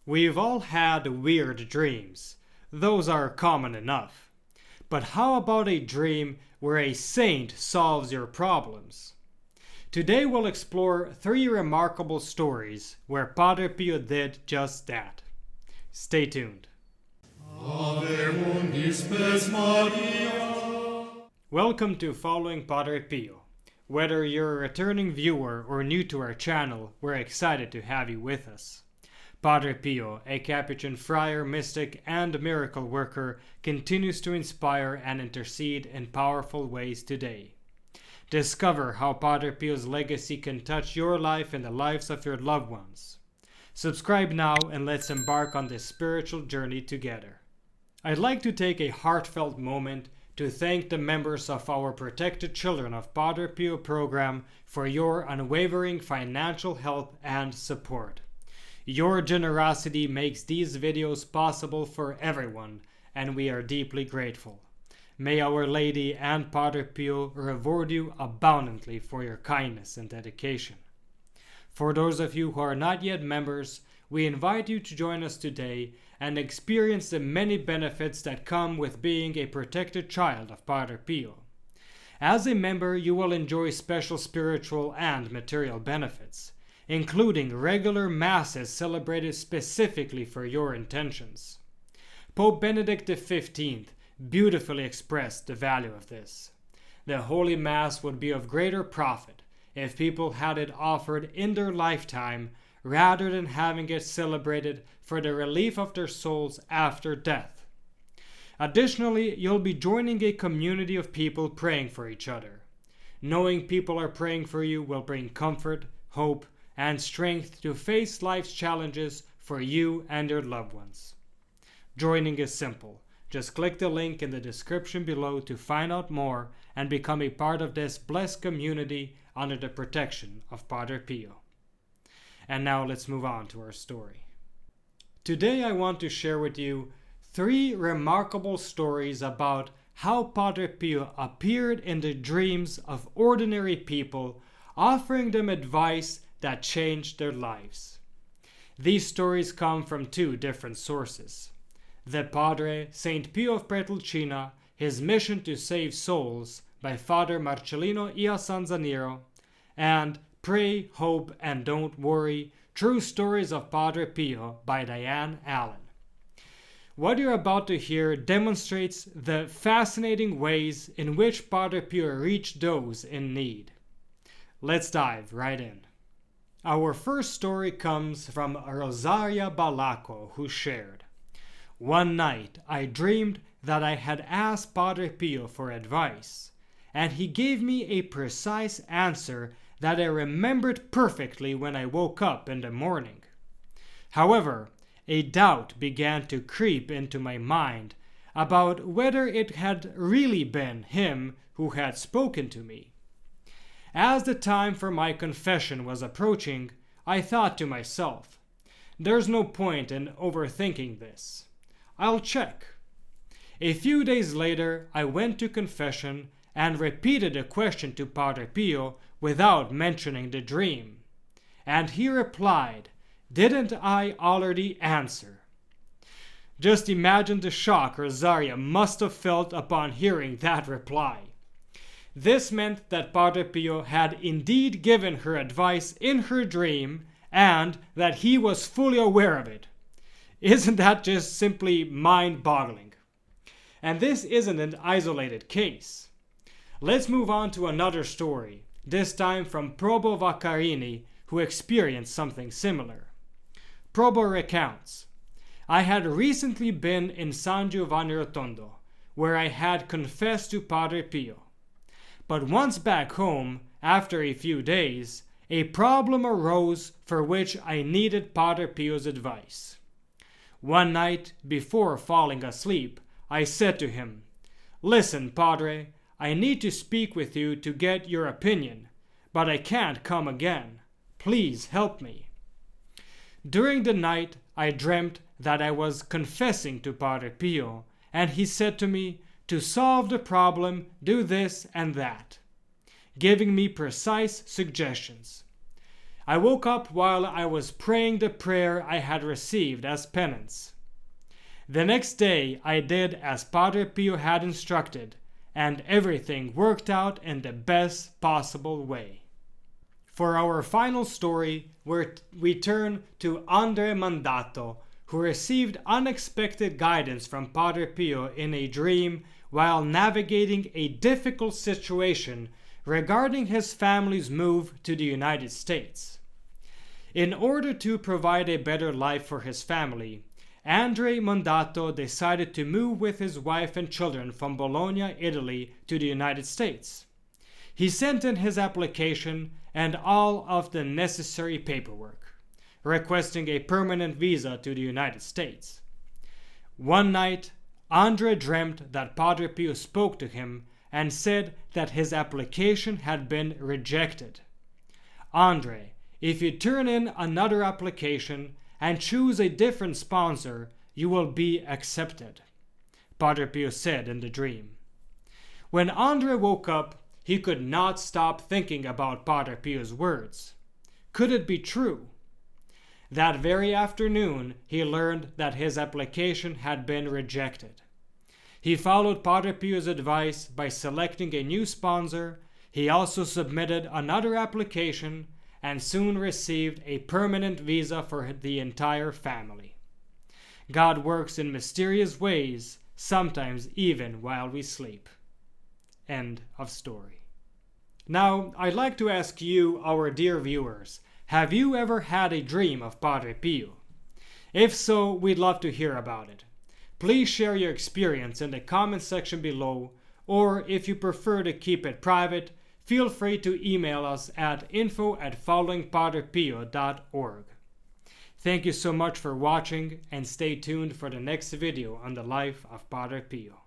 We've all had weird dreams. Those are common enough. But how about a dream where a saint solves your problems? Today we'll explore 3 remarkable stories where Padre Pio did just that. Stay tuned. Ave mundi spes Maria. Welcome to Following Padre Pio. Whether you're a returning viewer or new to our channel, we're excited to have you with us. Padre Pio, a Capuchin friar, mystic, and miracle worker, continues to inspire and intercede in powerful ways today. Discover how Padre Pio's legacy can touch your life and the lives of your loved ones. Subscribe now and let's embark on this spiritual journey together. I'd like to take a heartfelt moment to thank the members of our Protected Children of Padre Pio program for your unwavering financial help and support. Your generosity makes these videos possible for everyone, and we are deeply grateful. May Our Lady and Padre Pio reward you abundantly for your kindness and dedication. For those of you who are not yet members, we invite you to join us today and experience the many benefits that come with being a protected child of Padre Pio. As a member, you will enjoy special spiritual and material benefits, including regular masses celebrated specifically for your intentions. Pope Benedict XV beautifully expressed the value of this. The Holy Mass would be of greater profit if people had it offered in their lifetime rather than having it celebrated for the relief of their souls after death. Additionally, you'll be joining a community of people praying for each other. Knowing people are praying for you will bring comfort, hope, and strength to face life's challenges for you and your loved ones. Joining is simple. Just click the link in the description below to find out more and become a part of this blessed community under the protection of Padre Pio. And now let's move on to our story. Today I want to share with you 3 remarkable stories about how Padre Pio appeared in the dreams of ordinary people, offering them advice that changed their lives. These stories come from 2 different sources. The Padre Saint Pio of Pietrelcina, His Mission to Save Souls by Father Marcellino Ia Sanzaniro, and Pray, Hope, and Don't Worry, True Stories of Padre Pio by Diane Allen. What you're about to hear demonstrates the fascinating ways in which Padre Pio reached those in need. Let's dive right in. Our first story comes from Rosaria Balaco, who shared, "One night I dreamed that I had asked Padre Pio for advice, and he gave me a precise answer that I remembered perfectly when I woke up in the morning. However, a doubt began to creep into my mind about whether it had really been him who had spoken to me. As the time for my confession was approaching, I thought to myself, there's no point in overthinking this. I'll check. A few days later, I went to confession and repeated the question to Padre Pio without mentioning the dream. And he replied, "Didn't I already answer?" Just imagine the shock Rosaria must have felt upon hearing that reply. This meant that Padre Pio had indeed given her advice in her dream and that he was fully aware of it. Isn't that just simply mind-boggling? And this isn't an isolated case. Let's move on to another story, this time from Probo Vaccarini, who experienced something similar. Probo recounts, "I had recently been in San Giovanni Rotondo, where I had confessed to Padre Pio. But once back home, after a few days, a problem arose for which I needed Padre Pio's advice. One night, before falling asleep, I said to him, 'Listen, Padre, I need to speak with you to get your opinion, but I can't come again. Please help me.' During the night, I dreamt that I was confessing to Padre Pio, and he said to me, 'To solve the problem, do this and that,' giving me precise suggestions. I woke up while I was praying the prayer I had received as penance. The next day I did as Padre Pio had instructed, and everything worked out in the best possible way. For our final story, we turn to Andre Mandato, who received unexpected guidance from Padre Pio in a dream while navigating a difficult situation regarding his family's move to the United States. In order to provide a better life for his family, Andre Mandato decided to move with his wife and children from Bologna, Italy, to the United States. He sent in his application and all of the necessary paperwork, requesting a permanent visa to the United States. One night, Andre dreamt that Padre Pio spoke to him and said that his application had been rejected. Andre, if you turn in another application and choose a different sponsor, you will be accepted, Padre Pio said in the dream. When Andre woke up, he could not stop thinking about Padre Pio's words. Could it be true? That very afternoon, he learned that his application had been rejected. He followed Padre Pio's advice by selecting a new sponsor. He also submitted another application and soon received a permanent visa for the entire family. God works in mysterious ways, sometimes even while we sleep. End of story. Now, I'd like to ask you, our dear viewers, have you ever had a dream of Padre Pio? If so, we'd love to hear about it. Please share your experience in the comment section below, or if you prefer to keep it private, feel free to email us at info@followingpadrepio.org. Thank you so much for watching, and stay tuned for the next video on the life of Padre Pio.